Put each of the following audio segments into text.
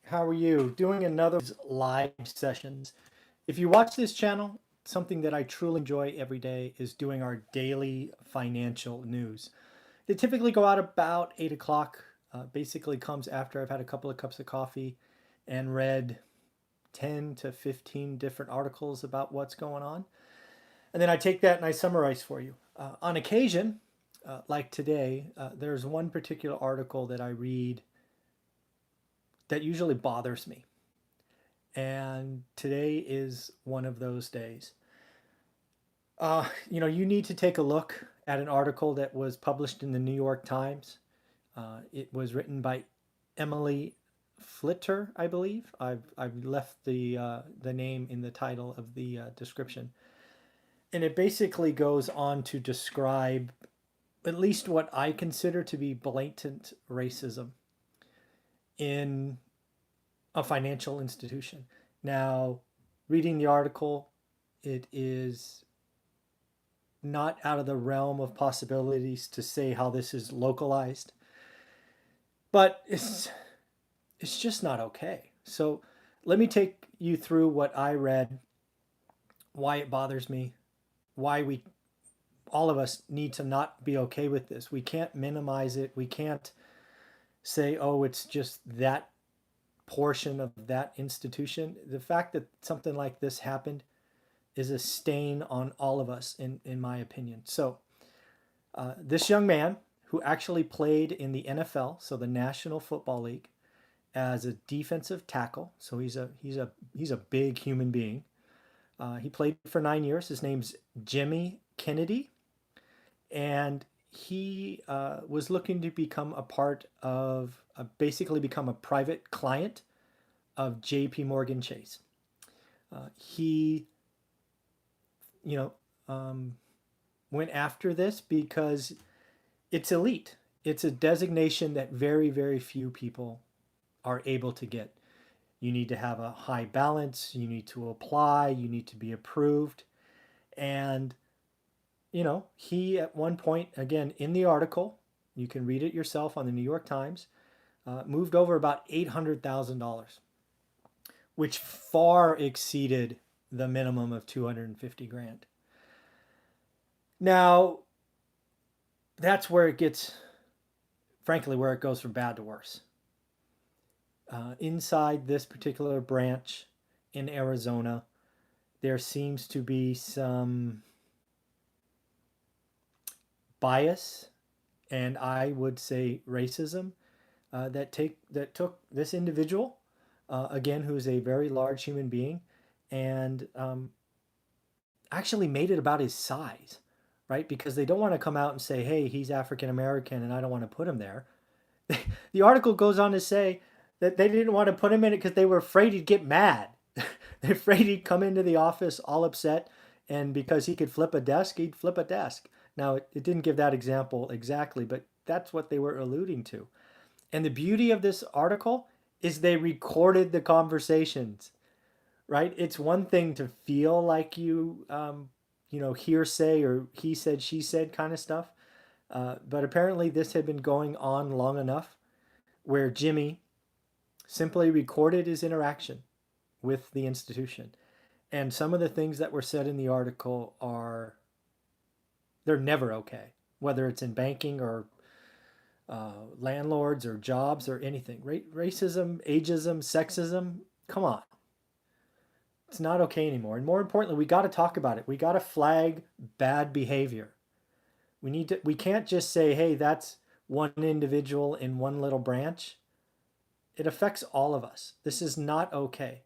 How are you? Doing another live sessions. If you watch this channel, something that I truly enjoy every day is doing our daily financial news. They typically go out about 8 o'clock. Basically comes after I've had a couple of cups of coffee and read 10 to 15 different articles about what's going on. And then I take that and I summarize for you. On occasion, like today, there's one particular article that I read that usually bothers me. And today is one of those days. You need to take a look at an article that was published in the New York Times. It was written by Emily Flitter, I believe. I've left the name in the title of the description. And it basically goes on to describe at least what I consider to be blatant racism in a financial institution. Now, reading the article, it is not out of the realm of possibilities to say how this is localized, but it's just not okay. So let me take you through what I read, why it bothers me, why we all of us need to not be okay with this. We can't minimize it. We can't say, oh, it's just that portion of that institution. The fact that something like this happened is a stain on all of us, in my opinion. So this young man who actually played in the NFL, so the National Football League, as a defensive tackle. So he's a big human being. He played for 9 years. His name's Jimmy Kennedy, and he was looking to become a part of basically become a private client of J.P. Morgan Chase. He, you know, went after this because it's elite. It's a designation that very, very few people are able to get. You need to have a high balance. You need to apply. You need to be approved. And, he at one point, again, in the article, you can read it yourself on the New York Times, moved over about $800,000, which far exceeded the minimum of 250 grand. Now, that's where it gets, frankly, where it goes from bad to worse. Inside this particular branch in Arizona, there seems to be some bias, and I would say racism, that took this individual, again, who's a very large human being, and actually made it about his size, right? Because they don't want to come out and say, hey, he's African American and I don't want to put him there. The article goes on to say that they didn't want to put him in it because they were afraid he'd get mad. They're afraid he'd come into the office all upset, and because he could flip a desk, he'd flip a desk. Now, it didn't give that example exactly, but that's what they were alluding to. And the beauty of this article is they recorded the conversations, right? It's one thing to feel like hearsay or he said, she said kind of stuff. But apparently this had been going on long enough where Jimmy simply recorded his interaction with the institution. And some of the things that were said in the article they're never okay, whether it's in banking or landlords or jobs or anything. Racism, ageism, sexism, come on. It's not okay anymore. And more importantly, we got to talk about it. We got to flag bad behavior. We can't just say, hey, that's one individual in one little branch. It affects all of us. This is not okay.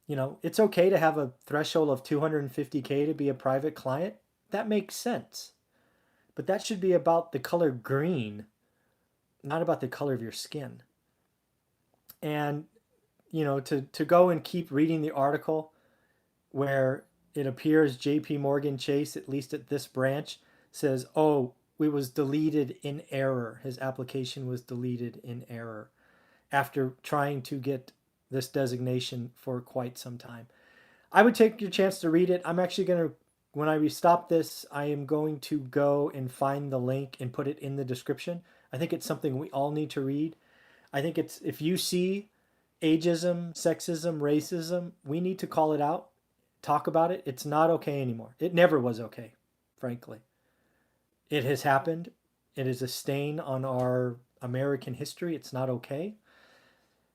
It's okay to have a threshold of 250K to be a private client. That makes sense. But that should be about the color green, not about the color of your skin. And, to go and keep reading the article where it appears JP Morgan Chase, at least at this branch, says, oh, it was deleted in error. His application was deleted in error after trying to get this designation for quite some time. I would take your chance to read it. I'm actually going to, when I stop this, I am going to go and find the link and put it in the description. I think it's something we all need to read. I think it's, if you see ageism, sexism, racism, we need to call it out, talk about it. It's not okay anymore. It never was okay, frankly. It has happened. It is a stain on our American history. It's not okay.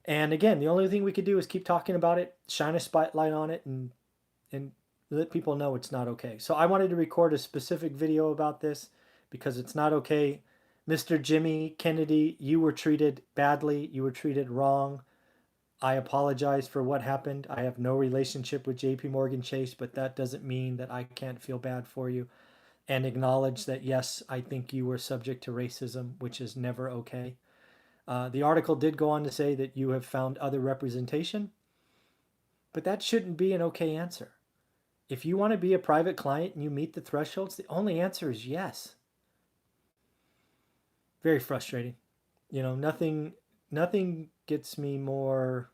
And again, the only thing we could do is keep talking about it, shine a spotlight on it, and let people know it's not okay. So I wanted to record a specific video about this because it's not okay. Mr. Jimmy Kennedy, you were treated badly. You were treated wrong. I apologize for what happened. I have no relationship with JP Morgan Chase, but that doesn't mean that I can't feel bad for you and acknowledge that, yes, I think you were subject to racism, which is never okay. The article did go on to say that you have found other representation, but that shouldn't be an okay answer. If you want to be a private client and you meet the thresholds, the only answer is yes. Very frustrating. You know, nothing gets me more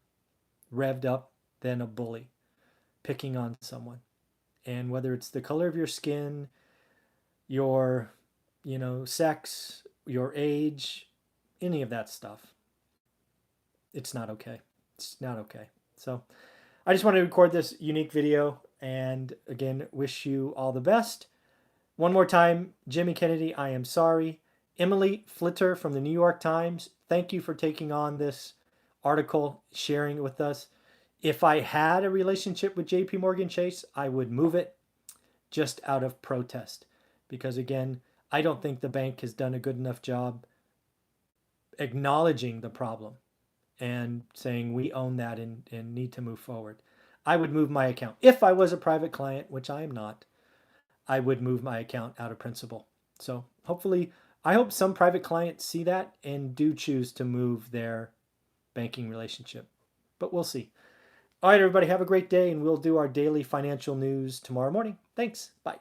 revved up than a bully picking on someone. And whether it's the color of your skin, your, sex, your age, any of that stuff, it's not okay. It's not okay. So I just wanted to record this unique video and again, wish you all the best. One more time, Jimmy Kennedy, I am sorry. Emily Flitter from the New York Times, thank you for taking on this article, sharing it with us. If I had a relationship with JP Morgan Chase, I would move it just out of protest. Because again, I don't think the bank has done a good enough job acknowledging the problem and saying we own that and need to move forward. I would move my account. If I was a private client, which I am not, I would move my account out of principal. So hopefully, I hope some private clients see that and do choose to move their banking relationship. But we'll see. All right, everybody, have a great day, and we'll do our daily financial news tomorrow morning. Thanks. Bye.